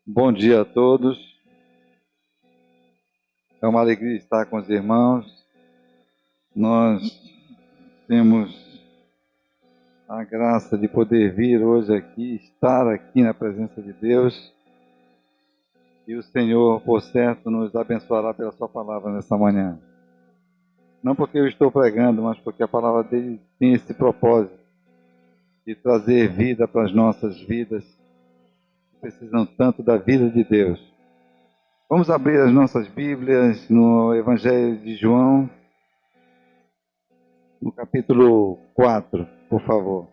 Bom dia a todos. É uma alegria estar com os irmãos. Nós temos a graça de poder vir hoje aqui, estar aqui na presença de Deus. E o Senhor, por certo, nos abençoará pela sua palavra nessa manhã. Não porque eu estou pregando, mas porque a palavra dele tem esse propósito de trazer vida para as nossas vidas, que precisam tanto da vida de Deus. Vamos abrir as nossas Bíblias no Evangelho de João, no capítulo 4, por favor.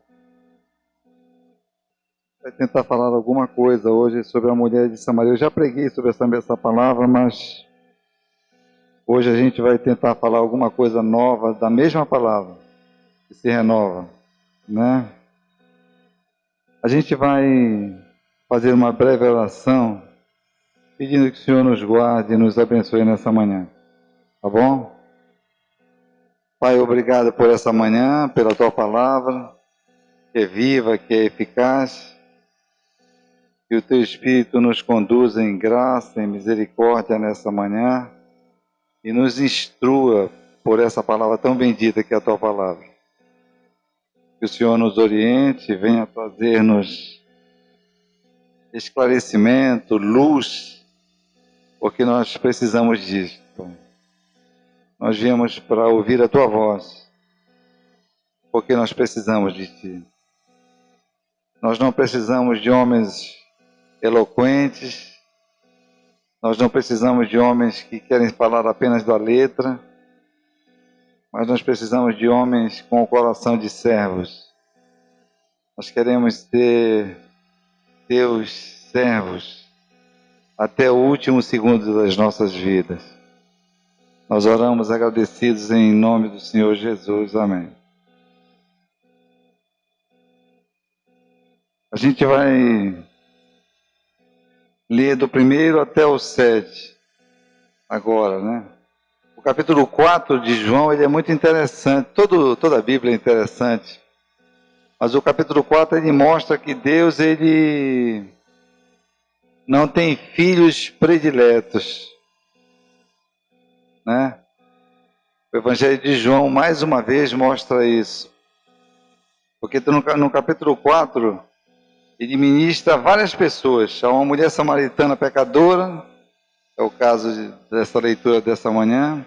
Vai tentar falar alguma coisa hoje sobre a mulher de Samaria. Eu já preguei sobre essa palavra, mas hoje a gente vai tentar falar alguma coisa nova da mesma palavra, que se renova, né? A gente vai fazer uma breve oração, pedindo que o Senhor nos guarde e nos abençoe nessa manhã, tá bom? Pai, obrigado por essa manhã, pela Tua palavra, que é viva, que é eficaz. Que o Teu Espírito nos conduza em graça, em misericórdia nessa manhã e nos instrua por essa palavra tão bendita que é a Tua palavra. Que o Senhor nos oriente, venha trazer-nos esclarecimento, luz, porque nós precisamos disso. Nós viemos para ouvir a Tua voz, porque nós precisamos de Ti. Nós não precisamos de homens eloquentes, nós não precisamos de homens que querem falar apenas da letra, mas nós precisamos de homens com o coração de servos. Nós queremos ter Teus servos até o último segundo das nossas vidas. Nós oramos agradecidos em nome do Senhor Jesus. Amém. A gente vai ler do 1 até o 7 agora, né? O capítulo 4 de João, ele é muito interessante. Toda a Bíblia é interessante. Mas o capítulo 4, ele mostra que Deus, ele não tem filhos prediletos, né? O Evangelho de João, mais uma vez, mostra isso. Porque no capítulo 4, ele ministra a várias pessoas. Há uma mulher samaritana pecadora, é o caso dessa leitura dessa manhã,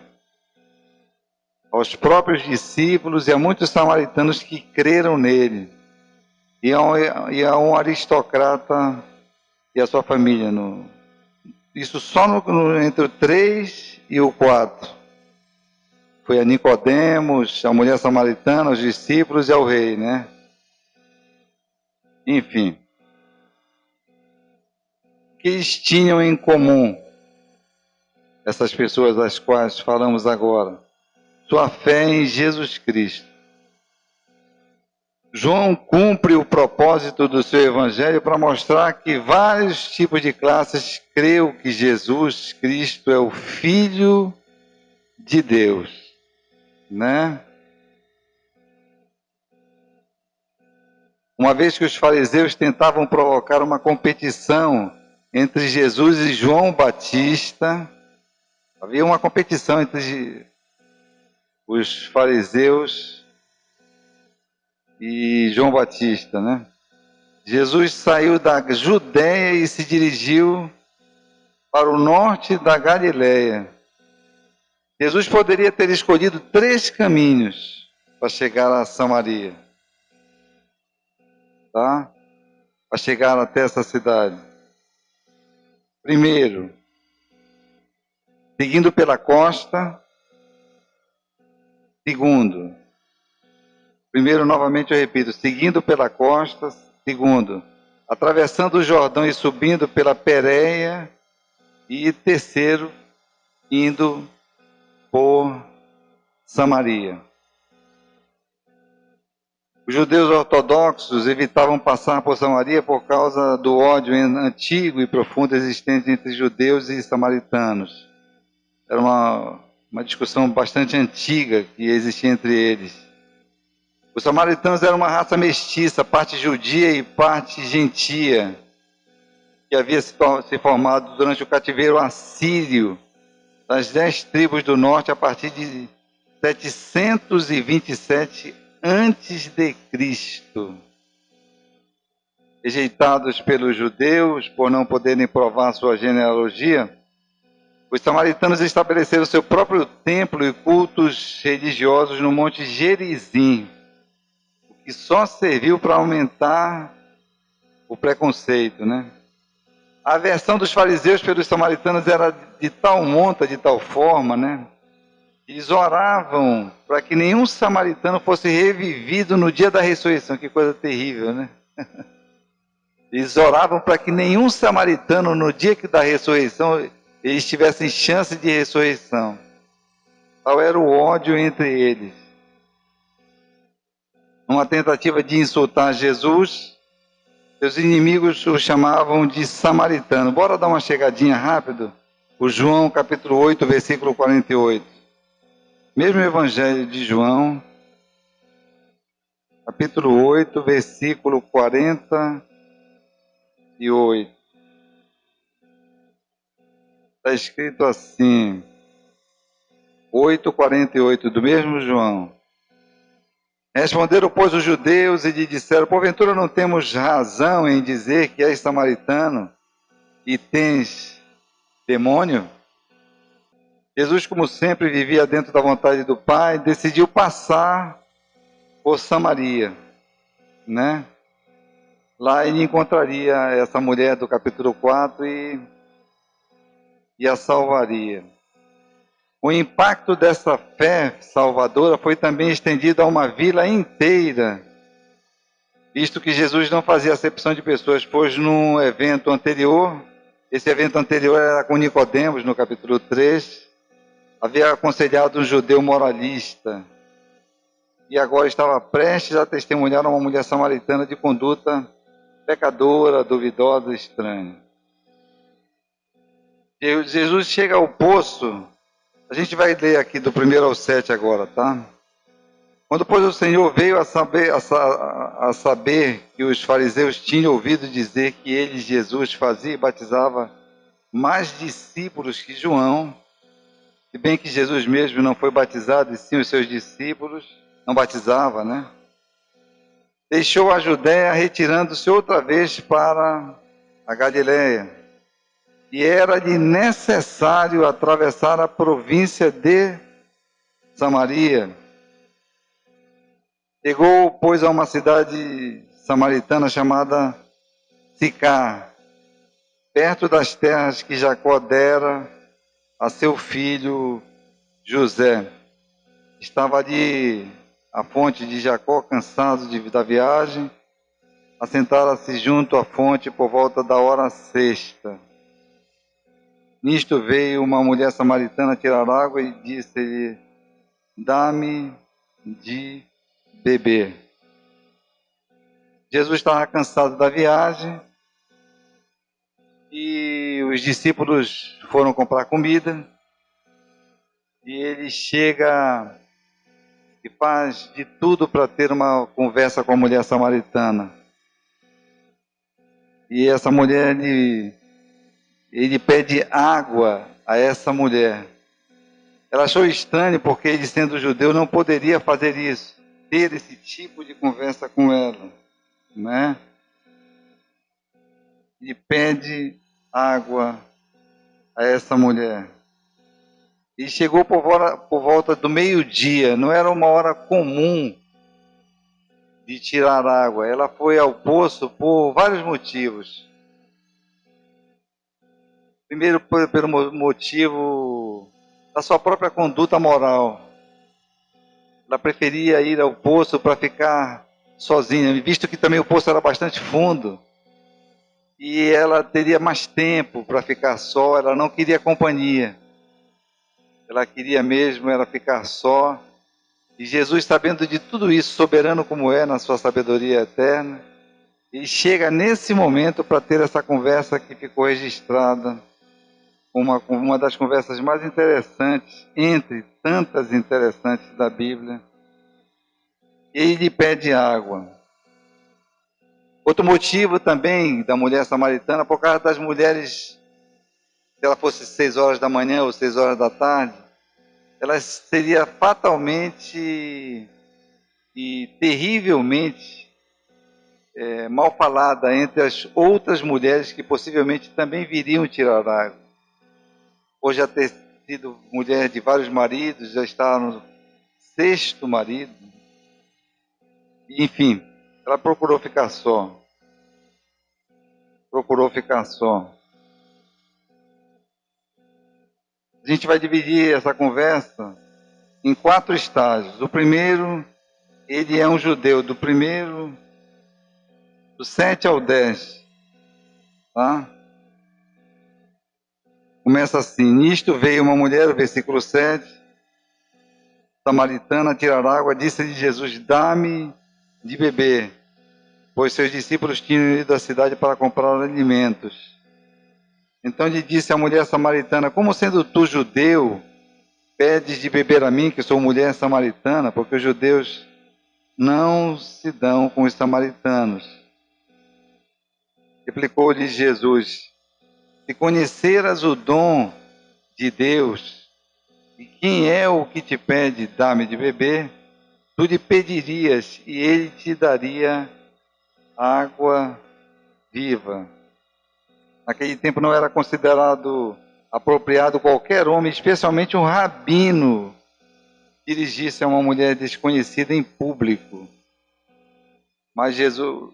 aos próprios discípulos e a muitos samaritanos que creram nele, e a um aristocrata e a sua família. Isso só entre o 3 e o 4. Foi a Nicodemos, a mulher samaritana, os discípulos e ao rei, né? Enfim. O que eles tinham em comum, essas pessoas das quais falamos agora? Sua fé em Jesus Cristo. João cumpre o propósito do seu evangelho para mostrar que vários tipos de classes creem que Jesus Cristo é o Filho de Deus, né? Uma vez que os fariseus tentavam provocar uma competição entre Jesus e João Batista, havia uma competição entre os fariseus e João Batista, né? Jesus saiu da Judéia e se dirigiu para o norte da Galileia. Jesus poderia ter escolhido 3 caminhos para chegar a Samaria, tá? Para chegar até essa cidade. Primeiro, seguindo pela costa. Segundo, primeiro, novamente eu repito, seguindo pela costa. Segundo, atravessando o Jordão e subindo pela Pérea. E terceiro, indo por Samaria. Os judeus ortodoxos evitavam passar por Samaria por causa do ódio antigo e profundo existente entre judeus e samaritanos. Era uma discussão bastante antiga que existia entre eles. Os samaritanos eram uma raça mestiça, parte judia e parte gentia, que que havia se formado durante o cativeiro assírio das 10 tribos do norte a partir de 727 antes de Cristo. Rejeitados pelos judeus por não poderem provar sua genealogia, os samaritanos estabeleceram seu próprio templo e cultos religiosos no Monte Gerizim, o que só serviu para aumentar o preconceito, né? A aversão dos fariseus pelos samaritanos era de tal monta, de tal forma, né? Eles oravam para que nenhum samaritano fosse revivido no dia da ressurreição. Que coisa terrível, né? Eles oravam para que nenhum samaritano, no dia da ressurreição, eles tivessem chance de ressurreição. Tal era o ódio entre eles. Numa tentativa de insultar Jesus, seus inimigos o chamavam de samaritano. Bora dar uma chegadinha rápido? O João capítulo 8, versículo 48. Mesmo Evangelho de João, capítulo 8, versículo 48. Está escrito assim, 8:48, do mesmo João. Responderam, pois, os judeus e lhe disseram, porventura não temos razão em dizer que és samaritano e tens demônio? Jesus, como sempre, vivia dentro da vontade do Pai, decidiu passar por Samaria, né? Lá ele encontraria essa mulher do capítulo 4 e a salvaria. O impacto dessa fé salvadora foi também estendido a uma vila inteira, visto que Jesus não fazia acepção de pessoas, pois no evento anterior, esse evento anterior era com Nicodemos, no capítulo 3, havia aconselhado um judeu moralista, e agora estava prestes a testemunhar uma mulher samaritana de conduta pecadora, duvidosa, estranha. Jesus chega ao poço, a gente vai ler aqui do 1 ao 7 agora, tá? Quando, pois, o Senhor veio a saber que os fariseus tinham ouvido dizer que ele, Jesus, fazia e batizava mais discípulos que João, se bem que Jesus mesmo não foi batizado, e sim os seus discípulos, não batizava, né? Deixou a Judéia, retirando-se outra vez para a Galiléia. E era-lhe necessário atravessar a província de Samaria. Chegou, pois, a uma cidade samaritana chamada Sicar, perto das terras que Jacó dera a seu filho José. Estava ali a fonte de Jacó, cansado da viagem, assentara-se junto à fonte por volta da hora sexta. Nisto veio uma mulher samaritana tirar água e disse-lhe, dá-me de beber. Jesus estava cansado da viagem e os discípulos foram comprar comida e ele chega e faz de tudo para ter uma conversa com a mulher samaritana. E essa mulher, ele pede água a essa mulher. Ela achou estranho porque ele, sendo judeu, não poderia fazer isso, ter esse tipo de conversa com ela, né? E pede água a essa mulher. E chegou por volta do meio-dia, não era uma hora comum de tirar água. Ela foi ao poço por vários motivos. Primeiro, pelo motivo da sua própria conduta moral. Ela preferia ir ao poço para ficar sozinha, visto que também o poço era bastante fundo. E ela teria mais tempo para ficar só, ela não queria companhia. Ela queria mesmo era ficar só. E Jesus, sabendo de tudo isso, soberano como é na sua sabedoria eterna, ele chega nesse momento para ter essa conversa que ficou registrada, uma das conversas mais interessantes, entre tantas interessantes da Bíblia. Ele lhe pede água. Outro motivo também da mulher samaritana, por causa das mulheres, se ela fosse 6 horas da manhã ou 6 horas da tarde, ela seria fatalmente e terrivelmente mal falada entre as outras mulheres que possivelmente também viriam tirar água. Por já ter sido mulher de vários maridos, já está no 6º marido. Enfim, ela procurou ficar só. Procurou ficar só. A gente vai dividir essa conversa em 4 estágios. O primeiro, ele é um judeu, do 7 ao 10. Tá? Começa assim: nisto veio uma mulher, versículo 7, samaritana, tirar água, disse-lhe Jesus: dá-me de beber, pois seus discípulos tinham ido à cidade para comprar alimentos. Então lhe disse a mulher samaritana: como sendo tu judeu, pedes de beber a mim, que sou mulher samaritana? Porque os judeus não se dão com os samaritanos. Replicou-lhe Jesus: se conheceras o dom de Deus, e quem é o que te pede, dá-me de beber, tu lhe pedirias, e ele te daria água viva. Naquele tempo não era considerado apropriado qualquer homem, especialmente um rabino, dirigir-se a uma mulher desconhecida em público. Mas Jesus,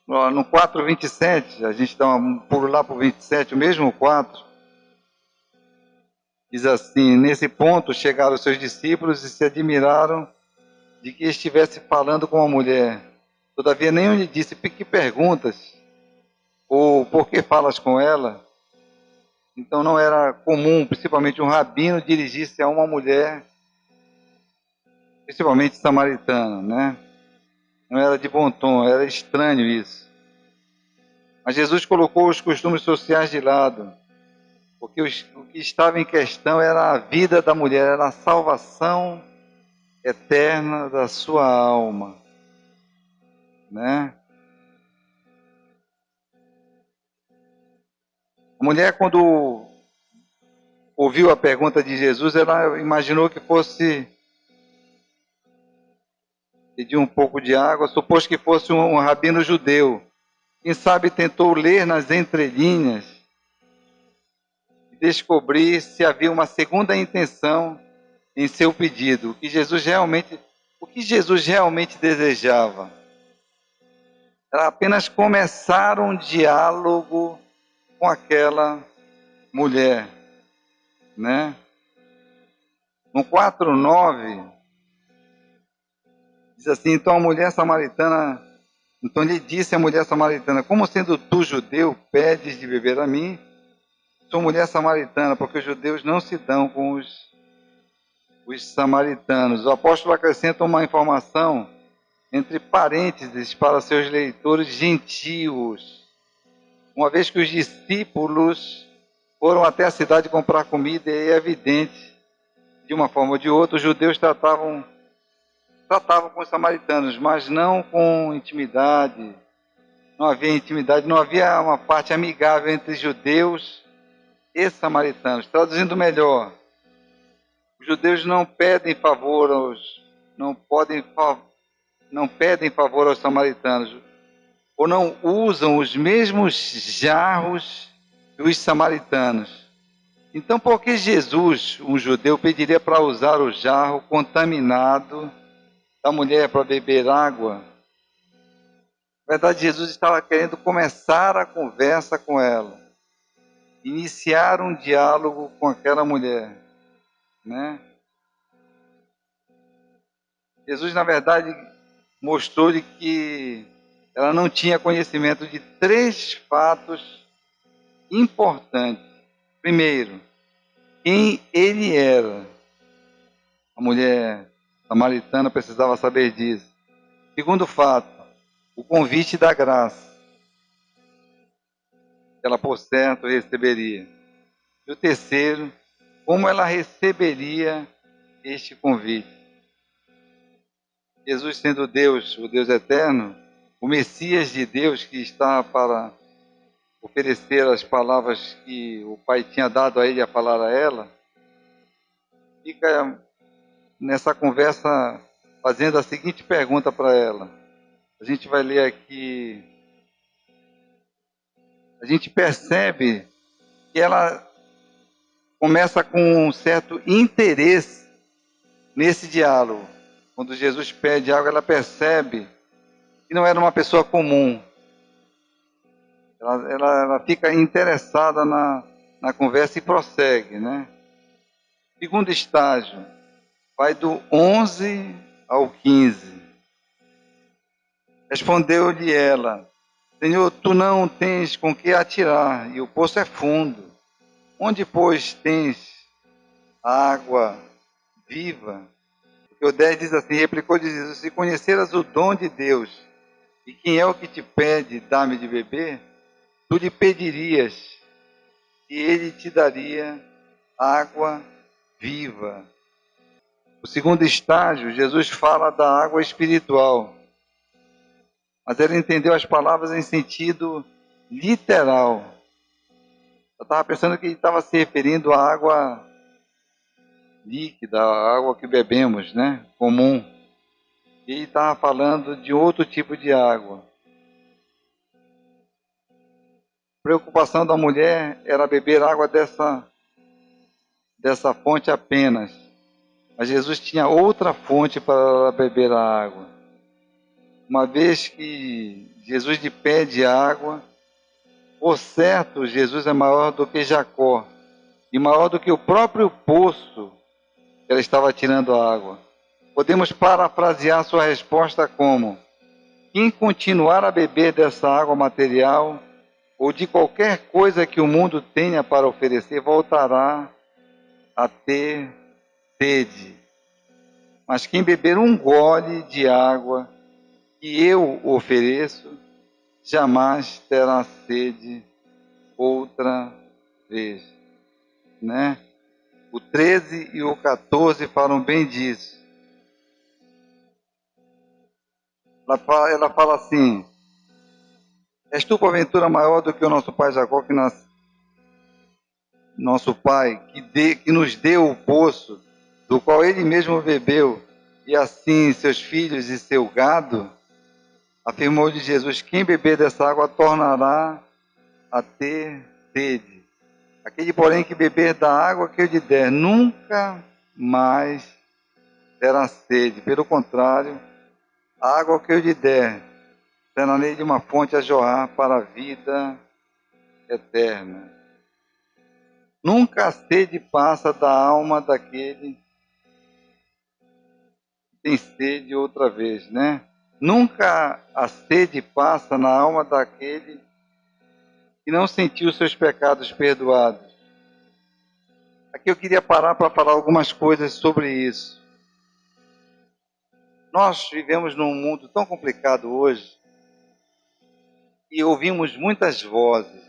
no 4:27, a gente dá um pulo lá para o 27, o mesmo 4, diz assim: nesse ponto chegaram os seus discípulos e se admiraram de que estivesse falando com uma mulher. Todavia nenhum lhe disse: que perguntas? Ou por que falas com ela? Então não era comum, principalmente um rabino, dirigir-se a uma mulher, principalmente samaritana, né? Não era de bom tom, era estranho isso. Mas Jesus colocou os costumes sociais de lado, porque o que estava em questão era a vida da mulher, era a salvação eterna da sua alma, né? A mulher, quando ouviu a pergunta de Jesus, ela imaginou que fosse pedir um pouco de água, supôs que fosse um rabino judeu. Quem sabe tentou ler nas entrelinhas e descobrir se havia uma segunda intenção em seu pedido, o que Jesus realmente desejava. Era apenas começar um diálogo com aquela mulher, né? No 4:9 diz assim: então a mulher samaritana, então lhe disse a mulher samaritana: como sendo tu judeu, pedes de beber a mim? Sou mulher samaritana, porque os judeus não se dão com os samaritanos. O apóstolo acrescenta uma informação entre parênteses para seus leitores gentios. Uma vez que os discípulos foram até a cidade comprar comida, e é evidente, de uma forma ou de outra, os judeus tratavam com os samaritanos, mas não com intimidade. Não havia intimidade, não havia uma parte amigável entre judeus e samaritanos. Traduzindo melhor, os judeus não pedem favor não pedem favor aos samaritanos, ou não usam os mesmos jarros que os samaritanos. Então, por que Jesus, um judeu, pediria para usar o jarro contaminado da mulher para beber água? Na verdade, Jesus estava querendo começar a conversa com ela, iniciar um diálogo com aquela mulher, né? Jesus, na verdade, mostrou-lhe que ela não tinha conhecimento de 3 fatos importantes. Primeiro, quem ele era. A mulher samaritana precisava saber disso. Segundo fato, o convite da graça, que ela por certo receberia. E o terceiro, como ela receberia este convite. Jesus, sendo Deus, o Deus eterno, o Messias de Deus que está para oferecer as palavras que o Pai tinha dado a ele a falar a ela, fica nessa conversa fazendo a seguinte pergunta para ela. A gente vai ler aqui, a gente percebe que ela começa com um certo interesse nesse diálogo. Quando Jesus pede algo, ela percebe que não era uma pessoa comum. Ela fica interessada na conversa e prossegue, né? Segundo estágio, vai do 11 ao 15. Respondeu-lhe ela: Senhor, tu não tens com que atirar, e o poço é fundo. Onde, pois, tens água viva? Porque o 10 diz assim, replicou Jesus: se conheceras o dom de Deus, e quem é o que te pede, dá-me de beber, tu lhe pedirias, e ele te daria água viva. O segundo estágio, Jesus fala da água espiritual. Mas ela entendeu as palavras em sentido literal. Eu estava pensando que ele estava se referindo à água líquida, à água que bebemos, né? Comum. E ele estava falando de outro tipo de água. A preocupação da mulher era beber água dessa fonte apenas. Mas Jesus tinha outra fonte para ela beber a água. Uma vez que Jesus lhe pede água, por certo, Jesus é maior do que Jacó e maior do que o próprio poço que ela estava tirando a água. Podemos parafrasear sua resposta como: quem continuar a beber dessa água material ou de qualquer coisa que o mundo tenha para oferecer, voltará a ter sede. Mas quem beber um gole de água que eu ofereço, jamais terá sede outra vez, né? O 13 e o 14 falam bem disso. Ela fala assim: és tu porventura maior do que o nosso pai Jacó, nosso pai, que nos deu o poço, do qual ele mesmo bebeu, e assim seus filhos e seu gado? Afirmou-lhe Jesus: quem beber dessa água tornará a ter sede. Aquele, porém, que beber da água que eu lhe der, nunca mais terá sede. Pelo contrário, a água que eu lhe der será nele uma fonte a jorrar para a vida eterna. Nunca a sede passa da alma daquele que tem sede outra vez, né? Nunca a sede passa na alma daquele que não sentiu seus pecados perdoados. Aqui eu queria parar para falar algumas coisas sobre isso. Nós vivemos num mundo tão complicado hoje e ouvimos muitas vozes.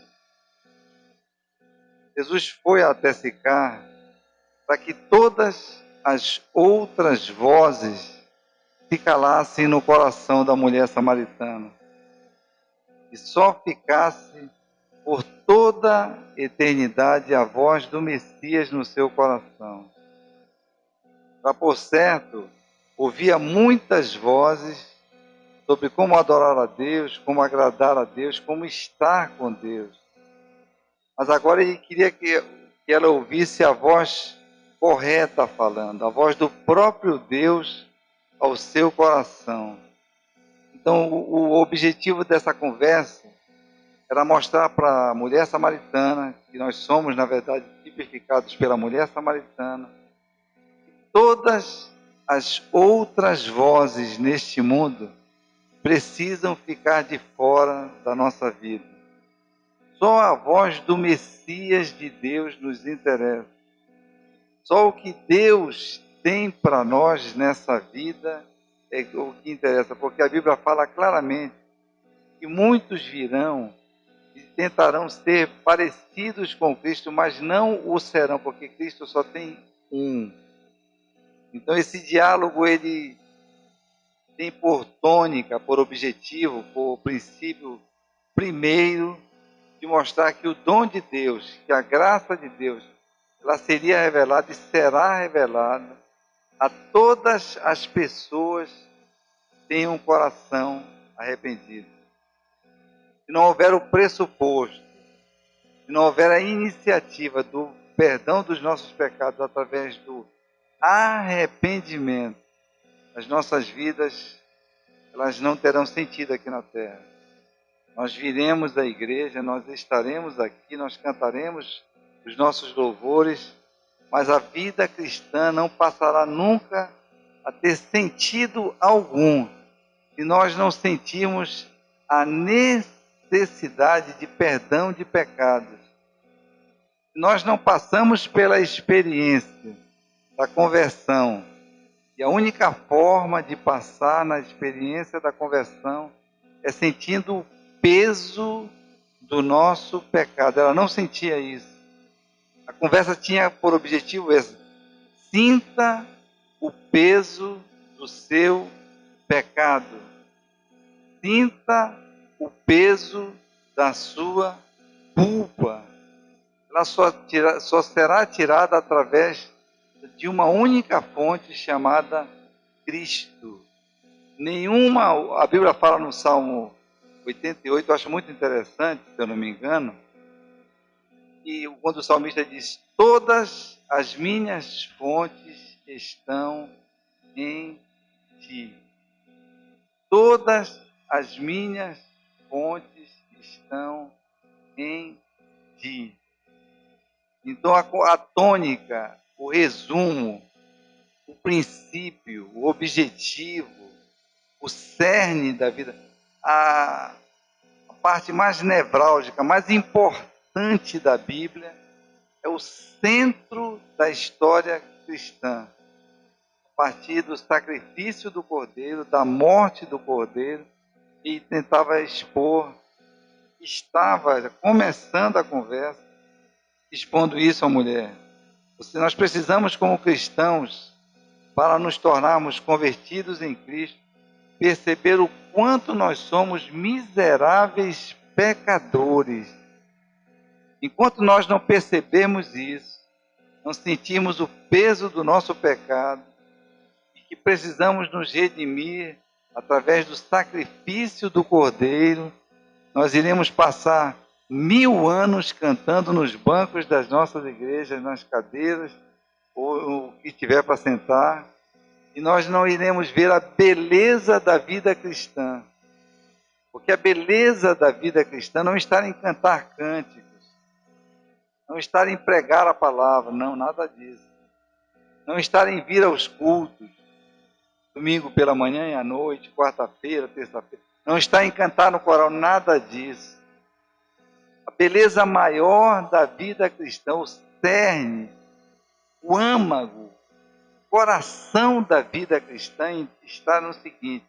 Jesus foi até Sicar para que todas as outras vozes se calassem no coração da mulher samaritana e só ficasse por toda a eternidade a voz do Messias no seu coração. Para, por certo, ouvia muitas vozes sobre como adorar a Deus, como agradar a Deus, como estar com Deus. Mas agora ele queria que ela ouvisse a voz correta falando, a voz do próprio Deus ao seu coração. Então, o objetivo dessa conversa era mostrar para a mulher samaritana, que nós somos, na verdade, tipificados pela mulher samaritana, todas as outras vozes neste mundo precisam ficar de fora da nossa vida. Só a voz do Messias de Deus nos interessa. Só o que Deus tem para nós nessa vida é o que interessa, porque a Bíblia fala claramente que muitos virão e tentarão ser parecidos com Cristo, mas não o serão, porque Cristo só tem um. Então esse diálogo ele tem por tônica, por objetivo, por princípio primeiro, de mostrar que o dom de Deus, que a graça de Deus, ela seria revelada e será revelada a todas as pessoas que têm um coração arrependido. Se não houver o pressuposto, se não houver a iniciativa do perdão dos nossos pecados através do arrependimento, as nossas vidas, elas não terão sentido aqui na terra. Nós viremos à igreja, nós estaremos aqui, nós cantaremos os nossos louvores, mas a vida cristã não passará nunca a ter sentido algum se nós não sentirmos a necessidade de perdão de pecados. Se nós não passamos pela experiência da conversão, e a única forma de passar na experiência da conversão é sentindo o peso do nosso pecado. Ela não sentia isso. A conversa tinha por objetivo esse: sinta o peso do seu pecado. Sinta o peso da sua culpa. Ela só será tirada através de uma única fonte chamada Cristo. A Bíblia fala no Salmo 88, eu acho muito interessante, se eu não me engano, e quando o salmista diz: todas as minhas fontes estão em ti. Todas as minhas fontes estão em ti. Então a tônica, o resumo, o princípio, o objetivo, o cerne da vida, a parte mais nevrálgica, mais importante da Bíblia, é o centro da história cristã. A partir do sacrifício do Cordeiro, da morte do Cordeiro, e tentava expor, estava começando a conversa, expondo isso à mulher. Nós precisamos, como cristãos, para nos tornarmos convertidos em Cristo, perceber o quanto nós somos miseráveis pecadores. Enquanto nós não percebemos isso, não sentimos o peso do nosso pecado e que precisamos nos redimir através do sacrifício do Cordeiro, nós iremos passar 1000 anos cantando nos bancos das nossas igrejas, nas cadeiras, ou o que tiver para sentar, e nós não iremos ver a beleza da vida cristã. Porque a beleza da vida cristã não está em cantar cânticos, não está em pregar a palavra, não, nada disso. Não está em vir aos cultos, domingo pela manhã e à noite, quarta-feira, terça-feira. Não está em cantar no coral, nada disso. A beleza maior da vida cristã, o cerne, o âmago, o coração da vida cristã está no seguinte: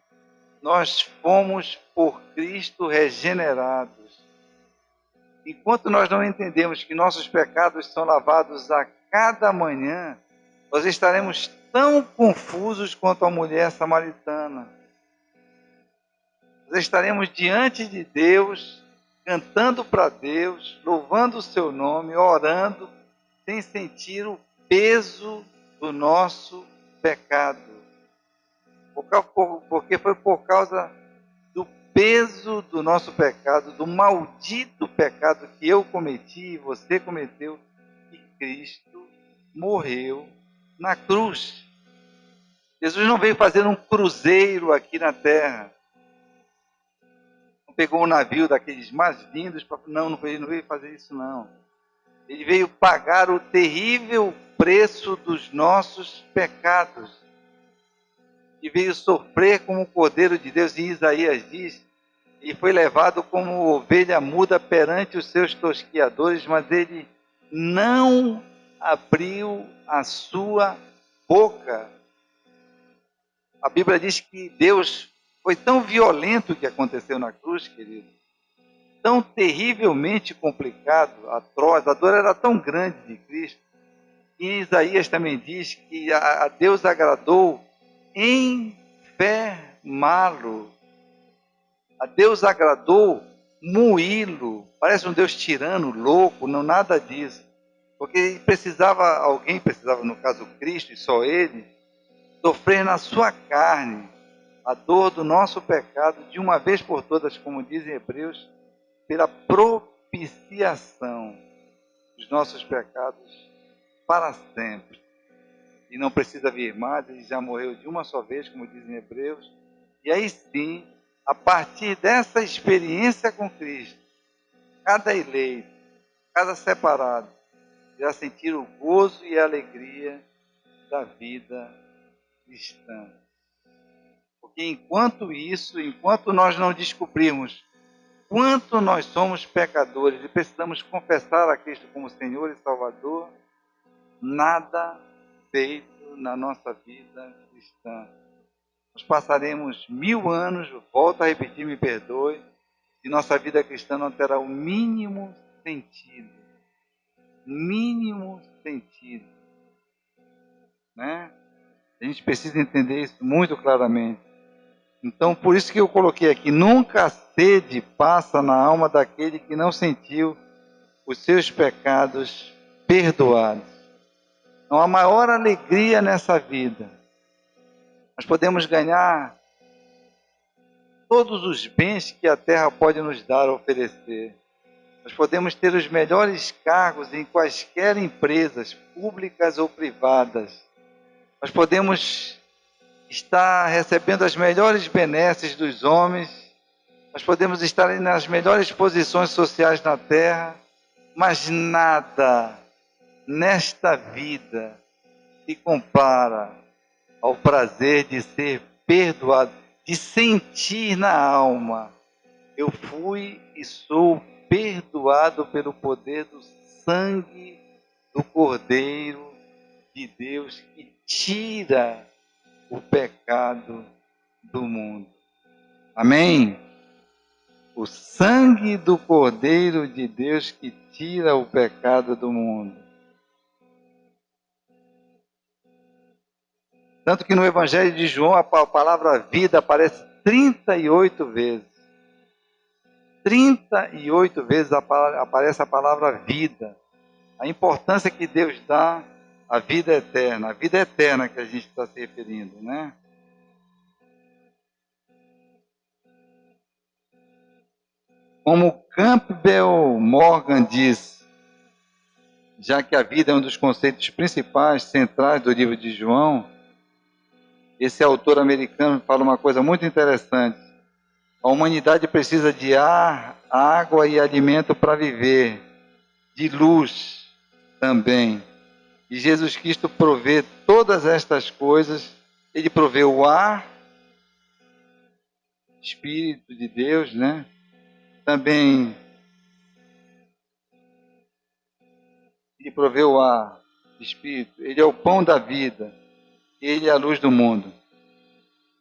nós fomos por Cristo regenerados. Enquanto nós não entendemos que nossos pecados são lavados a cada manhã, nós estaremos tão confusos quanto a mulher samaritana. Nós estaremos diante de Deus, cantando para Deus, louvando o seu nome, orando, sem sentir o peso do nosso pecado. Porque foi por causa do peso do nosso pecado, do maldito pecado que eu cometi e você cometeu, que Cristo morreu na cruz. Jesus não veio fazer um cruzeiro aqui na terra. Não pegou um navio daqueles mais lindos, não veio fazer isso não. Ele veio pagar o terrível preço dos nossos pecados. E veio sofrer como o Cordeiro de Deus, e Isaías diz, e foi levado como ovelha muda perante os seus tosquiadores, mas ele não abriu a sua boca. A Bíblia diz que Deus foi tão violento o que aconteceu na cruz, querido, tão terrivelmente complicado, atroz, a dor era tão grande de Cristo, e Isaías também diz que a Deus agradou enfermá-lo. queimá-lo. A Deus agradou moí-lo. Parece um Deus tirano, louco, não nada disso. Porque alguém precisava, no caso Cristo, e só Ele, sofrer na sua carne a dor do nosso pecado de uma vez por todas, como dizem Hebreus, pela propiciação dos nossos pecados para sempre. E não precisa vir mais, ele já morreu de uma só vez, como dizem Hebreus. E aí sim, a partir dessa experiência com Cristo, cada eleito, cada separado, irá sentir o gozo e a alegria da vida cristã. Porque enquanto nós não descobrirmos quanto nós somos pecadores e precisamos confessar a Cristo como Senhor e Salvador, nada feito na nossa vida cristã. Nós passaremos 1000 anos, volto a repetir, me perdoe, e nossa vida cristã não terá o mínimo sentido. Mínimo sentido. Né? A gente precisa entender isso muito claramente. Então, por isso que eu coloquei aqui, nunca a sede passa na alma daquele que não sentiu os seus pecados perdoados. Não há maior alegria nessa vida. Nós podemos ganhar todos os bens que a terra pode nos dar, oferecer. Nós podemos ter os melhores cargos em quaisquer empresas, públicas ou privadas. Nós podemos estar recebendo as melhores benesses dos homens. Nós podemos estar nas melhores posições sociais na terra, mas nada nesta vida se compara ao prazer de ser perdoado, de sentir na alma: eu fui e sou perdoado pelo poder do sangue do Cordeiro de Deus que tira o pecado do mundo. Amém? O sangue do Cordeiro de Deus que tira o pecado do mundo. Tanto que no Evangelho de João a palavra vida aparece 38 vezes. 38 vezes aparece a palavra vida. A importância que Deus dá à vida eterna. A vida eterna que a gente está se referindo, né? Como Campbell Morgan diz, já que a vida é um dos conceitos principais, centrais do livro de João, esse autor americano fala uma coisa muito interessante. A humanidade precisa de ar, água e alimento para viver, de luz também. E Jesus Cristo provê todas estas coisas. Ele provê o ar, Espírito de Deus, né? Também ele provê o ar, Espírito. Ele é o pão da vida. Ele é a luz do mundo.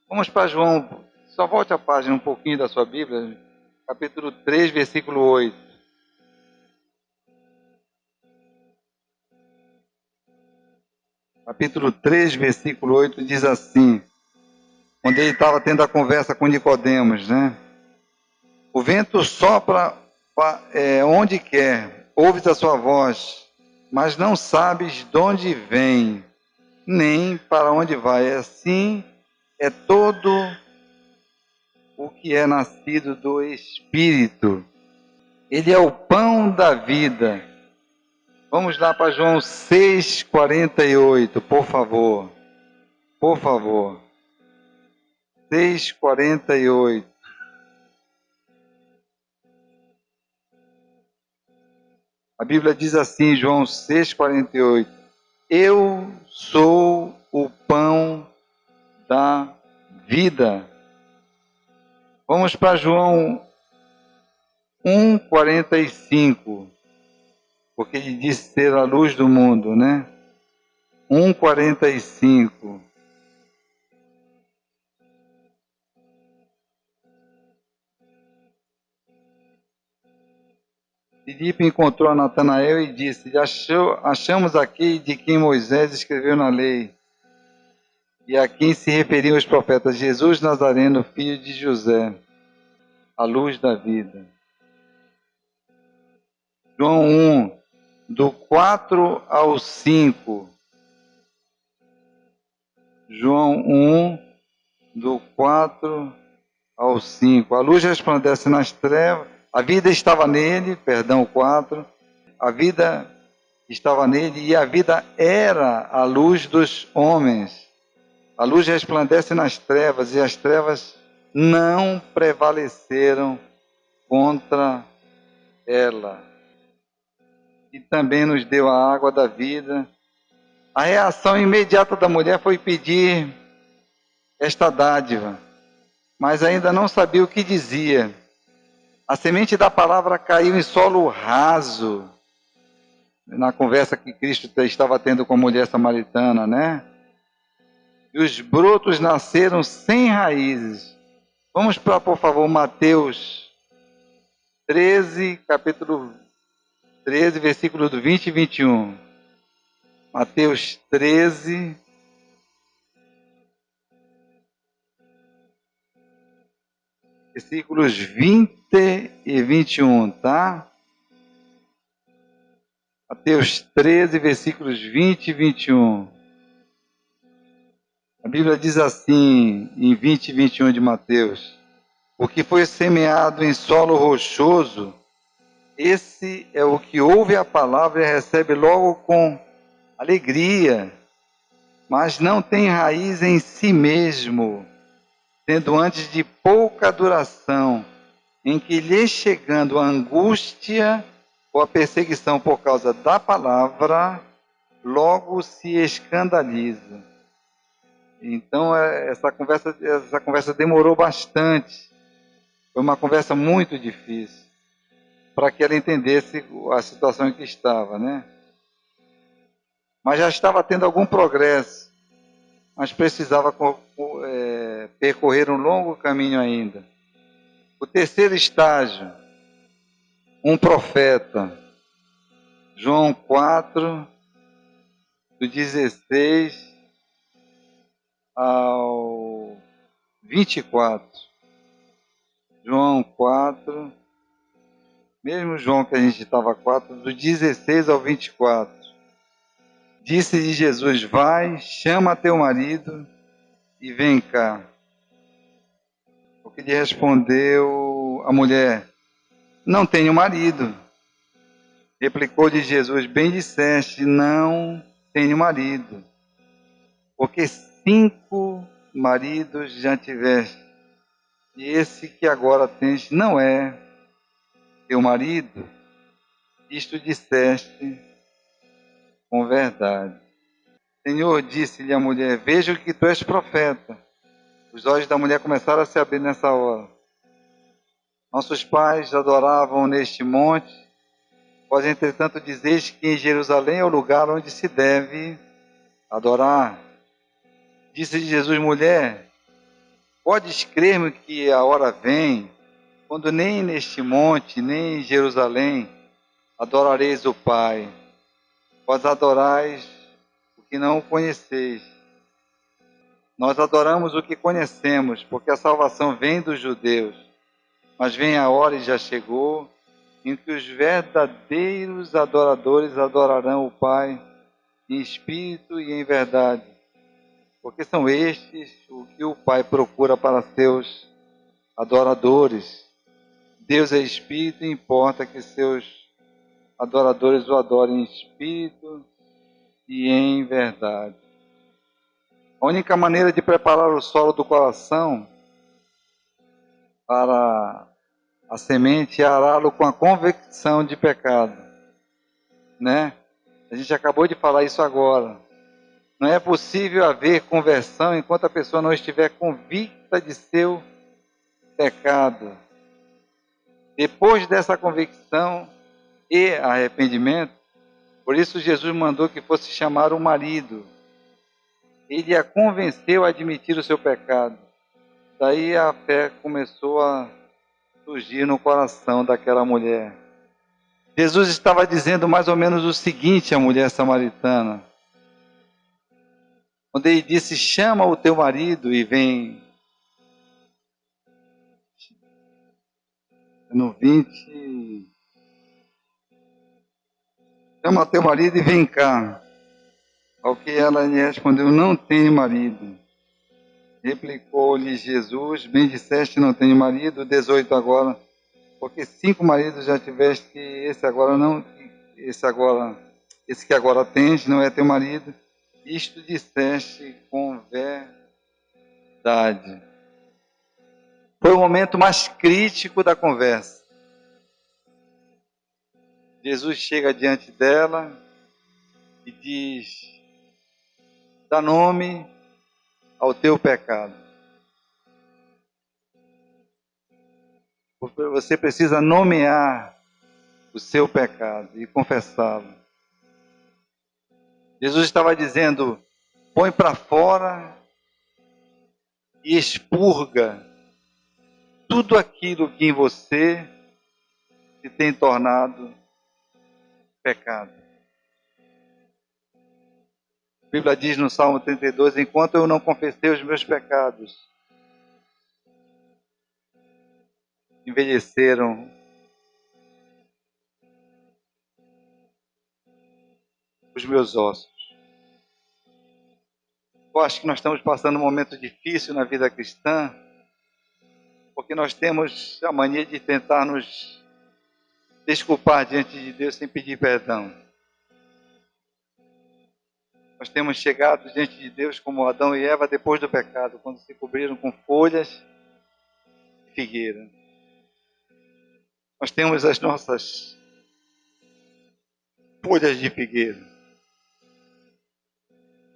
Vamos para João, só volte a página um pouquinho da sua Bíblia, capítulo 3, versículo 8. Capítulo 3, versículo 8 diz assim, onde ele estava tendo a conversa com Nicodemos, né? O vento sopra onde quer, ouves a sua voz, mas não sabes de onde vem, nem para onde vai. Assim é todo o que é nascido do Espírito. Ele é o pão da vida. Vamos lá para João 6,48, por favor. Por favor. 6,48. A Bíblia diz assim, João 6,48. Eu sou o pão da vida. Vamos para João 1,45. Porque ele disse ser a luz do mundo, né? 1,45. Filipe encontrou a Natanael e disse, achamos aqui de quem Moisés escreveu na lei, e a quem se referiam os profetas: Jesus Nazareno, filho de José, a luz da vida. João 1, do 4 ao 5. João 1, do 4 ao 5. A luz resplandece nas trevas, a vida estava nele, perdão, 4. A vida estava nele e a vida era a luz dos homens. A luz resplandece nas trevas e as trevas não prevaleceram contra ela. E também nos deu a água da vida. A reação imediata da mulher foi pedir esta dádiva, mas ainda não sabia o que dizia. A semente da palavra caiu em solo raso, na conversa que Cristo estava tendo com a mulher samaritana, né? E os brotos nasceram sem raízes. Vamos para, por favor, Mateus 13, capítulo 13, versículos do 20 e 21. Mateus 13, versículos 20 e 21, tá? Mateus 13, versículos 20 e 21. A Bíblia diz assim, em 20 e 21 de Mateus: o que foi semeado em solo rochoso, esse é o que ouve a palavra e recebe logo com alegria, mas não tem raiz em si mesmo, tendo antes de pouca duração, em que lhe chegando a angústia ou a perseguição por causa da palavra, logo se escandaliza. Então essa conversa demorou bastante. Foi uma conversa muito difícil para que ela entendesse a situação em que estava, né? Mas já estava tendo algum progresso, mas precisava percorrer um longo caminho ainda. O terceiro estágio, um profeta. João 4, do 16 ao 24. João 4, mesmo João que a gente estava 4, do 16 ao 24. Disse-lhe Jesus: vai, chama teu marido e vem cá. O que lhe respondeu a mulher: não tenho marido. Replicou-lhe Jesus: bem disseste, não tenho marido, porque 5 maridos já tiveste, e esse que agora tens não é teu marido. Isto disseste com verdade. Senhor, disse-lhe a mulher: vejo que tu és profeta. Os olhos da mulher começaram a se abrir nessa hora. Nossos pais adoravam neste monte, vós entretanto dizeis que em Jerusalém é o lugar onde se deve adorar. Disse Jesus: mulher, podes crer-me que a hora vem, quando nem neste monte, nem em Jerusalém adorareis o Pai. Vós adorais o que não conheceis. Nós adoramos o que conhecemos, porque a salvação vem dos judeus. Mas vem a hora, e já chegou, em que os verdadeiros adoradores adorarão o Pai em espírito e em verdade, porque são estes o que o Pai procura para seus adoradores. Deus é espírito e importa que seus adoradores o adorem em espírito e em verdade. A única maneira de preparar o solo do coração para a semente é ará-lo com a convicção de pecado, né? A gente acabou de falar isso agora. Não é possível haver conversão enquanto a pessoa não estiver convicta de seu pecado. Depois dessa convicção e arrependimento, por isso Jesus mandou que fosse chamar o marido. Ele a convenceu a admitir o seu pecado. Daí a fé começou a surgir no coração daquela mulher. Jesus estava dizendo mais ou menos o seguinte à mulher samaritana: quando ele disse: chama o teu marido e vem. No 20, chama teu marido e vem cá. Ao que ela lhe respondeu: não tenho marido. Replicou-lhe Jesus: bem disseste, não tenho marido. 18 agora, porque 5 maridos já tiveste, esse agora não, esse que agora tens não é teu marido. Isto disseste com verdade. Foi o momento mais crítico da conversa. Jesus chega diante dela e diz: dá nome ao teu pecado. Você precisa nomear o seu pecado e confessá-lo. Jesus estava dizendo: põe para fora e expurga tudo aquilo que em você se tem tornado pecado. A Bíblia diz no Salmo 32: enquanto eu não confessei os meus pecados, envelheceram os meus ossos. Eu acho que nós estamos passando um momento difícil na vida cristã, porque nós temos a mania de tentar nos desculpar diante de Deus sem pedir perdão. Nós temos chegado diante de Deus como Adão e Eva depois do pecado, quando se cobriram com folhas de figueira. Nós temos as nossas folhas de figueira.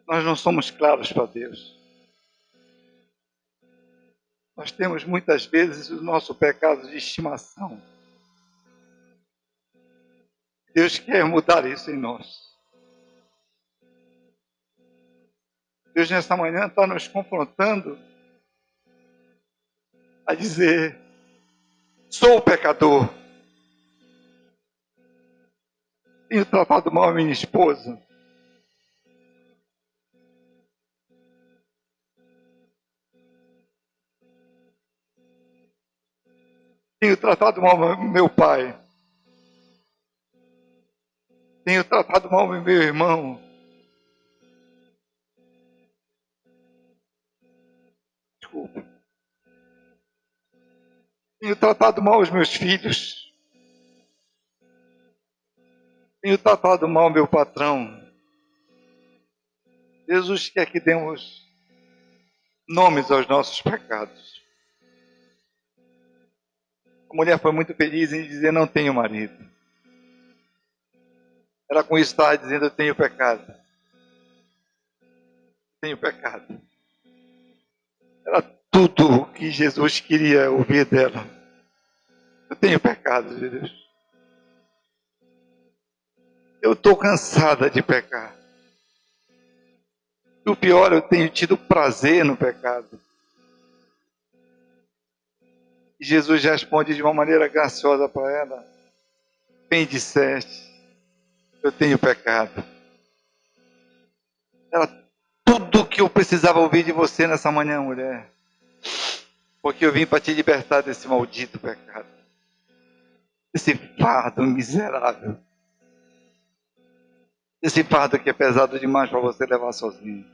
Nós não somos claros para Deus. Nós temos muitas vezes o nosso pecado de estimação. Deus quer mudar isso em nós. Deus nessa manhã está nos confrontando a dizer: sou pecador. Tenho tratado mal a minha esposa. Tenho tratado mal meu pai. Tenho tratado mal meu irmão. Desculpa. Tenho tratado mal os meus filhos. Tenho tratado mal meu patrão. Jesus quer que demos nomes aos nossos pecados. A mulher foi muito feliz em dizer: não tenho marido. Ela com isso estava dizendo: eu tenho pecado. Tenho pecado. Era tudo o que Jesus queria ouvir dela. Eu tenho pecado, Jesus. Eu estou cansada de pecar. E o pior, eu tenho tido prazer no pecado. E Jesus responde de uma maneira graciosa para ela: bem disseste, eu tenho pecado. Era tudo o que eu precisava ouvir de você nessa manhã, mulher. Porque eu vim para te libertar desse maldito pecado. Desse fardo miserável. Desse fardo que é pesado demais para você levar sozinho.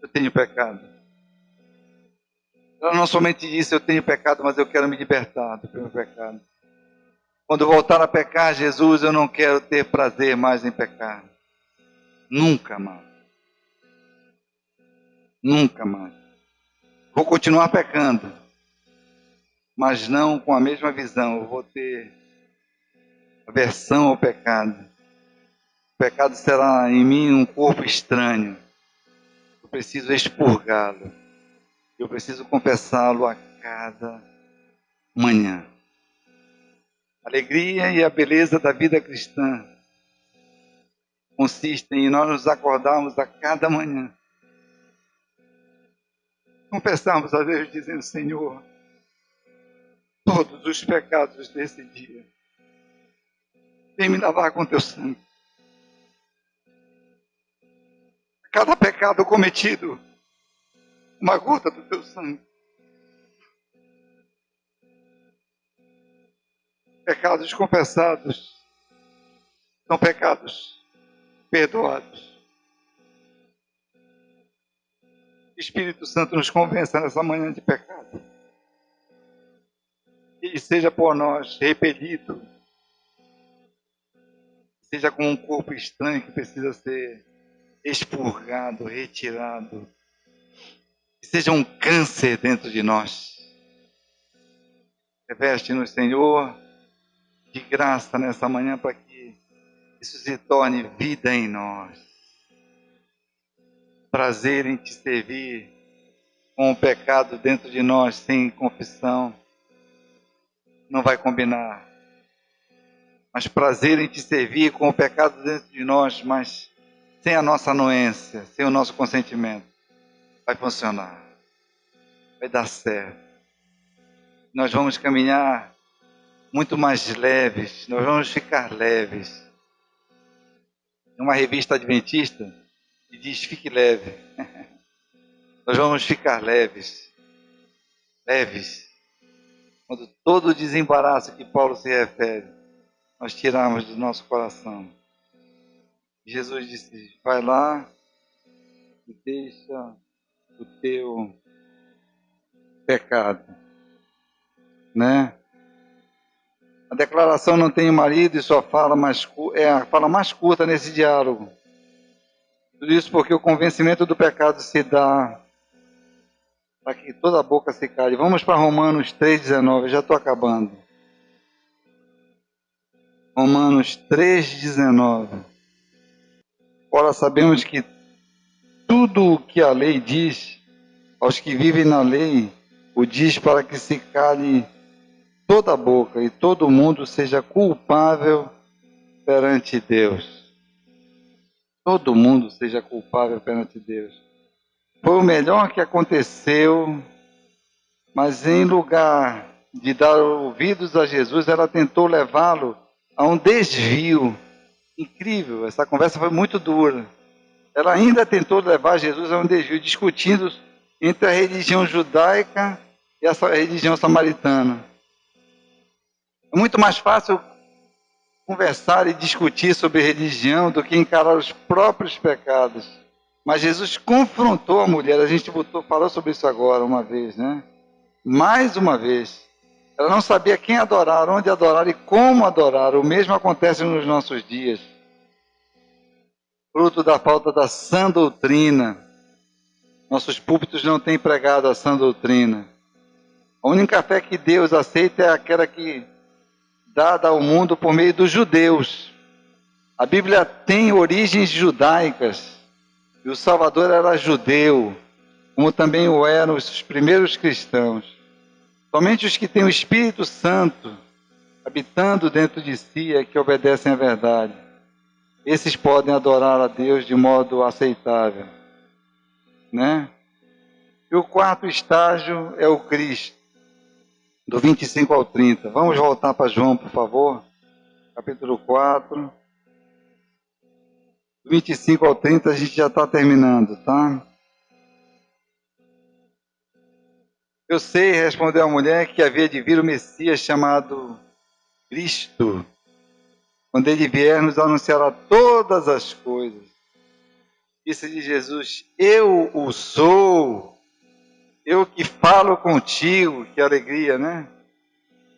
Eu tenho pecado. Ela não somente disse: eu tenho pecado, mas eu quero me libertar do meu pecado. Quando eu voltar a pecar, Jesus, eu não quero ter prazer mais em pecar. Nunca mais. Nunca mais. Vou continuar pecando, mas não com a mesma visão. Eu vou ter aversão ao pecado. O pecado será em mim um corpo estranho. Eu preciso expurgá-lo. Eu preciso confessá-lo a cada manhã. A alegria e a beleza da vida cristã consistem em nós nos acordarmos a cada manhã. Confessarmos a Deus dizendo: Senhor, todos os pecados desse dia, vem me lavar com teu sangue. cada pecado cometido, uma gota do teu sangue. Pecados confessados são pecados perdoados. Espírito Santo nos convença nessa manhã de pecado. Que seja por nós repelido, seja como um corpo estranho que precisa ser expurgado, retirado. Que seja um câncer dentro de nós. Reveste-nos, Senhor, de graça nessa manhã para que isso se torne vida em nós. Prazer em te servir com o pecado dentro de nós, sem confissão, não vai combinar. Mas prazer em te servir com o pecado dentro de nós, mas sem a nossa anuência, sem o nosso consentimento, vai funcionar. Vai dar certo. Nós vamos caminhar muito mais leves, nós vamos ficar leves. Tem uma revista adventista que diz: fique leve. Nós vamos ficar leves. Leves. Quando todo o desembaraço que Paulo se refere, nós tirarmos do nosso coração. Jesus disse: vai lá e deixa o teu pecado, né? A declaração não tenho marido e sua fala é a fala mais curta nesse diálogo. Tudo isso porque o convencimento do pecado se dá para que toda a boca se cale. Vamos para Romanos 3,19, já estou acabando. Romanos 3,19. Ora, sabemos que tudo o que a lei diz, aos que vivem na lei, o diz para que se cale toda a boca e todo mundo seja culpável perante Deus. Todo mundo seja culpável perante Deus. Foi o melhor que aconteceu, mas em lugar de dar ouvidos a Jesus, ela tentou levá-lo a um desvio. Incrível, essa conversa foi muito dura. Ela ainda tentou levar Jesus a um desvio, discutindo entre a religião judaica e a religião samaritana. É muito mais fácil conversar e discutir sobre religião do que encarar os próprios pecados. Mas Jesus confrontou a mulher, a gente falou sobre isso agora uma vez, né? Mais uma vez. Ela não sabia quem adorar, onde adorar e como adorar. O mesmo acontece nos nossos dias. Fruto da falta da sã doutrina. Nossos púlpitos não têm pregado a sã doutrina. A única fé que Deus aceita é aquela que dada ao mundo por meio dos judeus. A Bíblia tem origens judaicas. E o Salvador era judeu, como também o eram os primeiros cristãos. Somente os que têm o Espírito Santo habitando dentro de si é que obedecem à verdade. Esses podem adorar a Deus de modo aceitável, né? E o quarto estágio é o Cristo, do 25 ao 30. Vamos voltar para João, por favor. Capítulo 4. Do 25 ao 30 a gente já está terminando, tá? Eu sei, respondeu a mulher, que havia de vir o Messias chamado Cristo. Quando ele vier, nos anunciará todas as coisas. Disse-lhe Jesus: eu o sou, eu que falo contigo. Que alegria, né?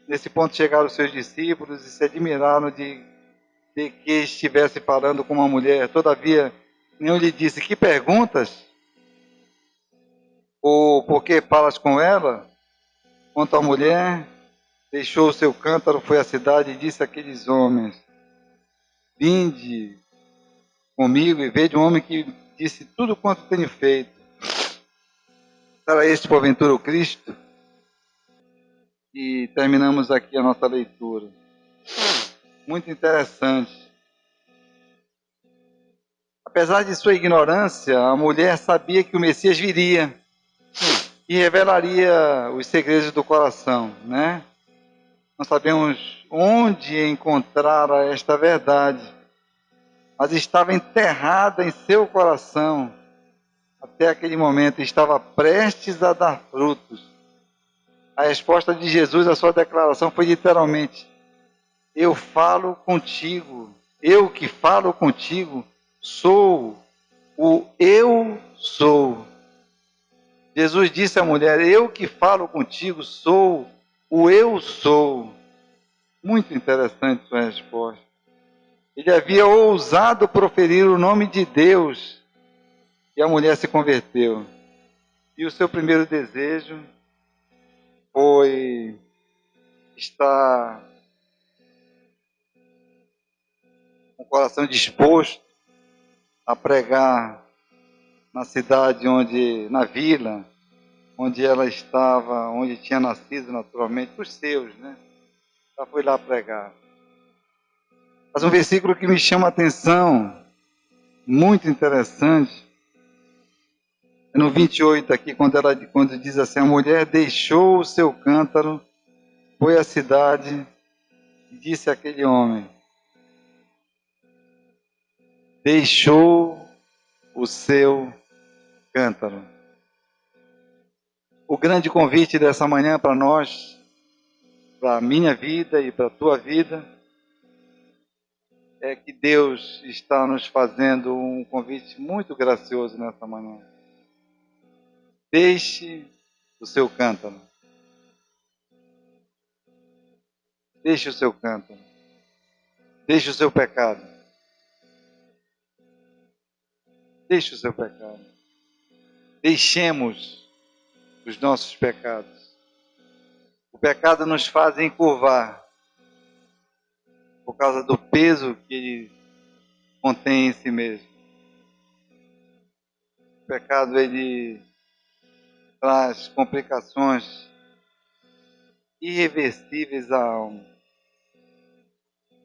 Nesse ponto chegaram os seus discípulos e se admiraram de que estivesse falando com uma mulher. Todavia, nenhum lhe disse: que perguntas? Ou por que falas com ela? Quanto à mulher, deixou o seu cântaro, foi à cidade e disse àqueles homens: vinde comigo e vede um homem que disse tudo quanto tenho feito. Será este, porventura, o Cristo? E terminamos aqui a nossa leitura. Muito interessante. Apesar de sua ignorância, a mulher sabia que o Messias viria e revelaria os segredos do coração, né? Não sabemos onde encontrar esta verdade, mas estava enterrada em seu coração. até aquele momento estava prestes a dar frutos. A resposta de Jesus à sua declaração foi literalmente: eu falo contigo, eu que falo contigo, sou o eu sou. Jesus disse à mulher: eu que falo contigo, sou o eu sou. Muito interessante sua resposta. Ele havia ousado proferir o nome de Deus e a mulher se converteu. E o seu primeiro desejo foi estar com o coração disposto a pregar na cidade na vila, onde ela estava, onde tinha nascido naturalmente, os seus, né? Ela foi lá pregar. Mas um versículo que me chama a atenção, muito interessante, é no 28 aqui, quando diz assim: a mulher deixou o seu cântaro, foi à cidade e disse àquele homem: deixou o seu cântaro. O grande convite dessa manhã para nós, para a minha vida e para a tua vida, é que Deus está nos fazendo um convite muito gracioso nessa manhã. Deixe o seu cântaro. Deixe o seu cântaro. Deixe o seu pecado. Deixe o seu pecado. Deixemos os nossos pecados. O pecado nos faz encurvar por causa do peso que ele contém em si mesmo. O pecado, ele traz complicações irreversíveis à alma.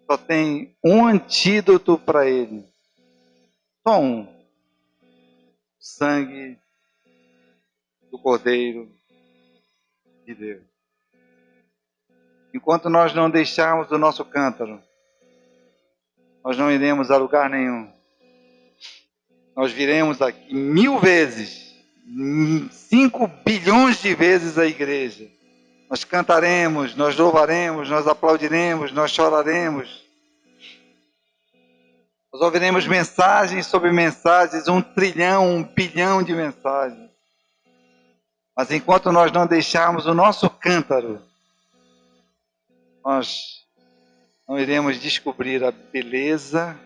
Só tem um antídoto para ele. Só um. O sangue do Cordeiro de Deus. Enquanto nós não deixarmos o nosso cântaro, nós não iremos a lugar nenhum. Nós viremos aqui 1000 vezes, 5 bilhões de vezes a igreja. Nós cantaremos, nós louvaremos, nós aplaudiremos, nós choraremos. Nós ouviremos mensagens sobre mensagens, 1 trilhão, 1 bilhão de mensagens. Mas enquanto nós não deixarmos o nosso cântaro, nós não iremos descobrir a beleza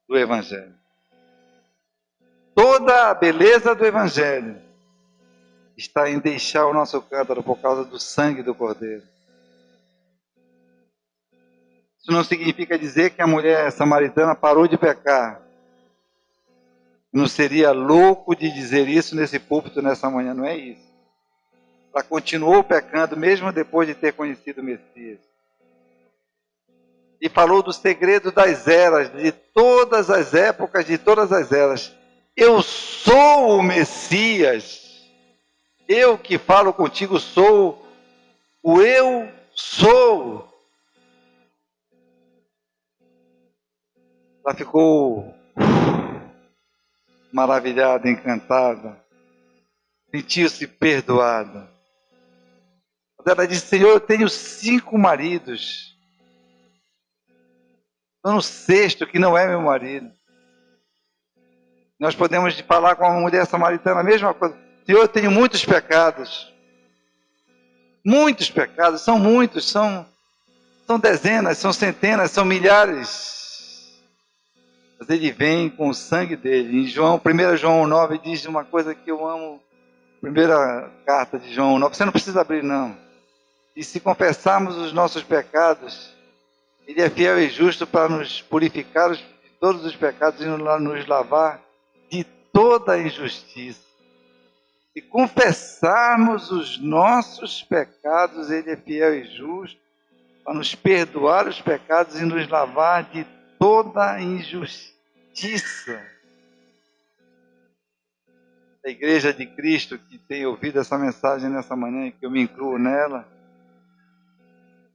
do Evangelho. Toda a beleza do Evangelho está em deixar o nosso cântaro por causa do sangue do Cordeiro. Isso não significa dizer que a mulher samaritana parou de pecar. Não seria louco de dizer isso nesse púlpito nessa manhã, não é isso. Ela continuou pecando mesmo depois de ter conhecido o Messias. E falou do segredo das eras, de todas as épocas, de todas as eras. Eu sou o Messias. Eu que falo contigo sou o eu sou. Ela ficou maravilhada, encantada. Sentiu-se perdoada. Ela disse: Senhor, eu tenho 5 maridos. Estou no 6º, que não é meu marido. Nós podemos falar com uma mulher samaritana a mesma coisa. Senhor, eu tenho muitos pecados. Muitos pecados, são muitos, são dezenas, são centenas, são milhares. Mas ele vem com o sangue dele. Em 1 João 9 diz uma coisa que eu amo. Primeira carta de João 9. Você não precisa abrir, não. E se confessarmos os nossos pecados, ele é fiel e justo para nos purificar de todos os pecados e nos lavar de toda a injustiça. Se confessarmos os nossos pecados, ele é fiel e justo para nos perdoar os pecados e nos lavar de toda a injustiça. A Igreja de Cristo que tem ouvido essa mensagem nessa manhã e que eu me incluo nela,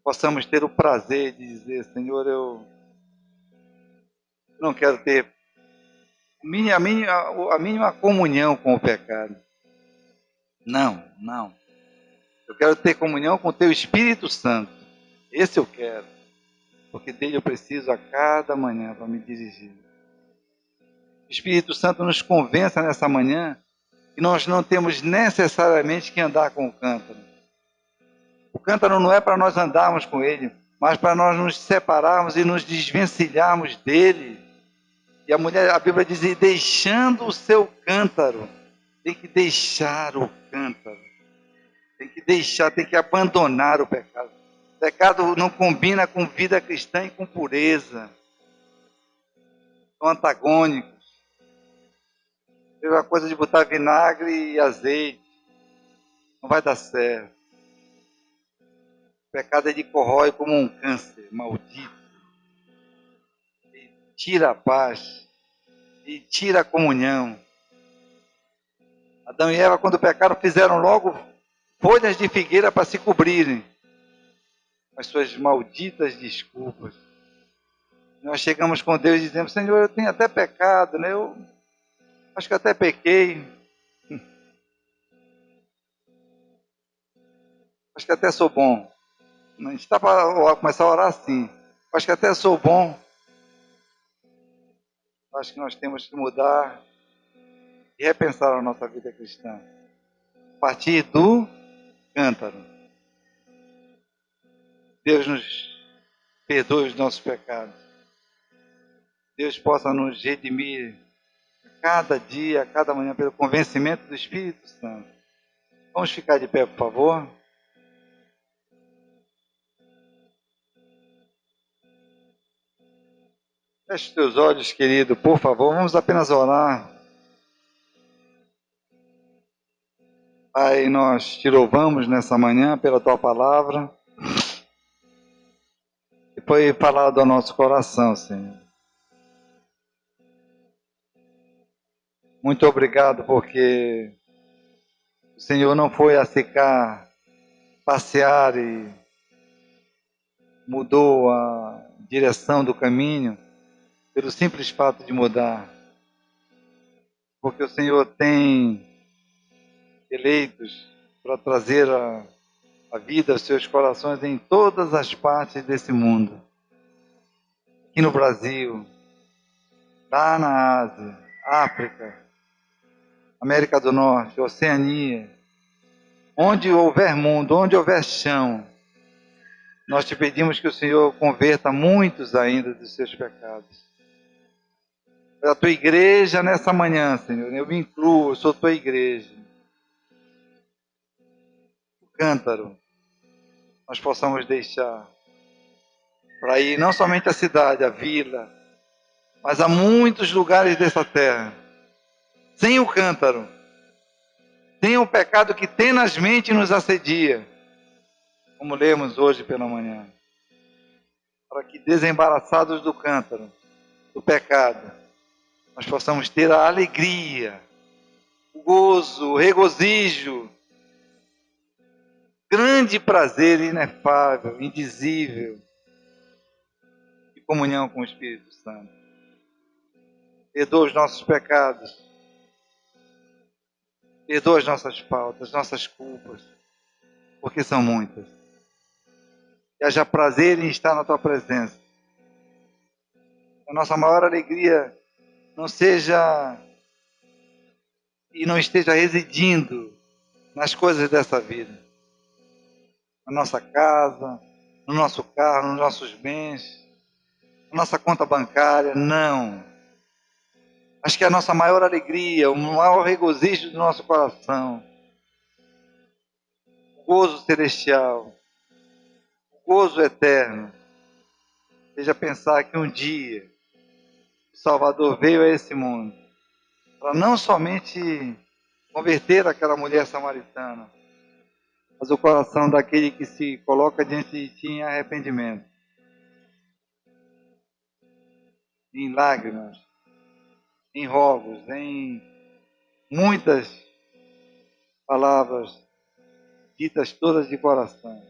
possamos ter o prazer de dizer: Senhor, eu não quero ter a mínima comunhão com o pecado. Não, não. Eu quero ter comunhão com o teu Espírito Santo. Esse eu quero. Porque dele eu preciso a cada manhã para me dirigir. O Espírito Santo nos convença nessa manhã que nós não temos necessariamente que andar com o cântaro. O cântaro não é para nós andarmos com ele, mas para nós nos separarmos e nos desvencilharmos dele. E a Bíblia diz, e deixando o seu cântaro, tem que deixar o cântaro. Tem que deixar, tem que abandonar o pecado. O pecado não combina com vida cristã e com pureza. São antagônicos. É a coisa de botar vinagre e azeite. Não vai dar certo. O pecado ele corrói como um câncer maldito. E tira a paz. E tira a comunhão. Adão e Eva, quando pecaram, fizeram logo folhas de figueira para se cobrirem. As suas malditas desculpas. Nós chegamos com Deus e dizemos, Senhor, eu tenho até pecado, né? Eu acho que até pequei. Acho que até sou bom. A gente está para começar a orar assim. Acho que até sou bom. Acho que nós temos que mudar e repensar a nossa vida cristã. A partir do cântaro. Deus nos perdoe os nossos pecados. Deus possa nos redimir cada dia, cada manhã, pelo convencimento do Espírito Santo. Vamos ficar de pé, por favor. Feche os teus olhos, querido, por favor. Vamos apenas orar. Pai, nós te louvamos nessa manhã pela tua palavra. E foi falado ao nosso coração, Senhor. Muito obrigado, porque o Senhor não foi a ficar, passear e mudou a direção do caminho pelo simples fato de mudar. Porque o Senhor tem eleitos para trazer a vida aos seus corações em todas as partes desse mundo. Aqui no Brasil, lá na Ásia, África, América do Norte, Oceania, onde houver mundo, onde houver chão, nós te pedimos que o Senhor converta muitos ainda dos seus pecados. A tua igreja nessa manhã, Senhor, eu me incluo, eu sou tua igreja. O cântaro, nós possamos deixar para ir não somente à cidade, à vila, mas a muitos lugares dessa terra, sem o cântaro, sem o pecado que tenazmente nos assedia, como lemos hoje pela manhã, para que desembaraçados do cântaro, do pecado, nós possamos ter a alegria, o gozo, o regozijo, grande prazer inefável, indizível, de comunhão com o Espírito Santo. Perdoa os nossos pecados, perdoa as nossas faltas, nossas culpas, porque são muitas. Que haja prazer em estar na tua presença. A nossa maior alegria não seja e não esteja residindo nas coisas dessa vida. Na nossa casa, no nosso carro, nos nossos bens, na nossa conta bancária, não. Acho que a nossa maior alegria, o maior regozijo do nosso coração, o gozo celestial, o gozo eterno, seja pensar que um dia o Salvador veio a esse mundo para não somente converter aquela mulher samaritana, mas o coração daquele que se coloca diante de ti em arrependimento, em lágrimas, em rogos, em muitas palavras ditas todas de coração.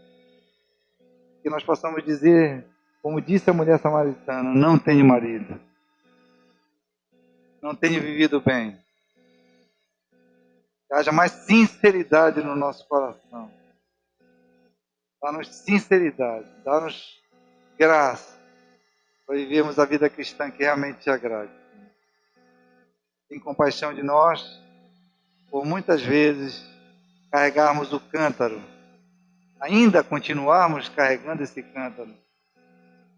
Que nós possamos dizer, como disse a mulher samaritana, não tenho marido. não tenho vivido bem. Que haja mais sinceridade no nosso coração. Dá-nos sinceridade, dá-nos graça para vivermos a vida cristã que realmente te agrade. Tem compaixão de nós, por muitas vezes carregarmos o cântaro, ainda continuarmos carregando esse cântaro,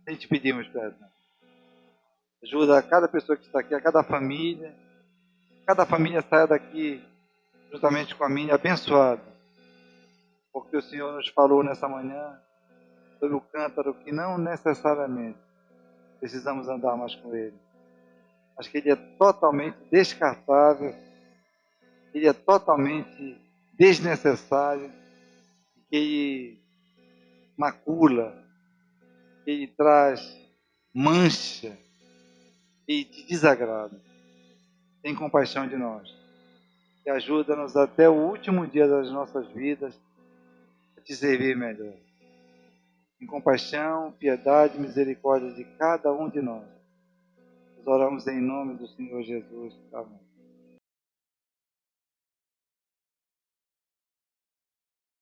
sem te pedirmos perdão. Ajuda a cada pessoa que está aqui, a cada família saia daqui juntamente com a minha abençoada, porque o Senhor nos falou nessa manhã sobre o cântaro que não necessariamente precisamos andar mais com ele, mas que ele é totalmente descartável, ele é totalmente desnecessário, que ele macula, que ele traz mancha, que ele te desagrada. Tem compaixão de nós e ajuda-nos até o último dia das nossas vidas a te servir melhor. Em compaixão, piedade e misericórdia de cada um de nós. Nós oramos em nome do Senhor Jesus. Amém.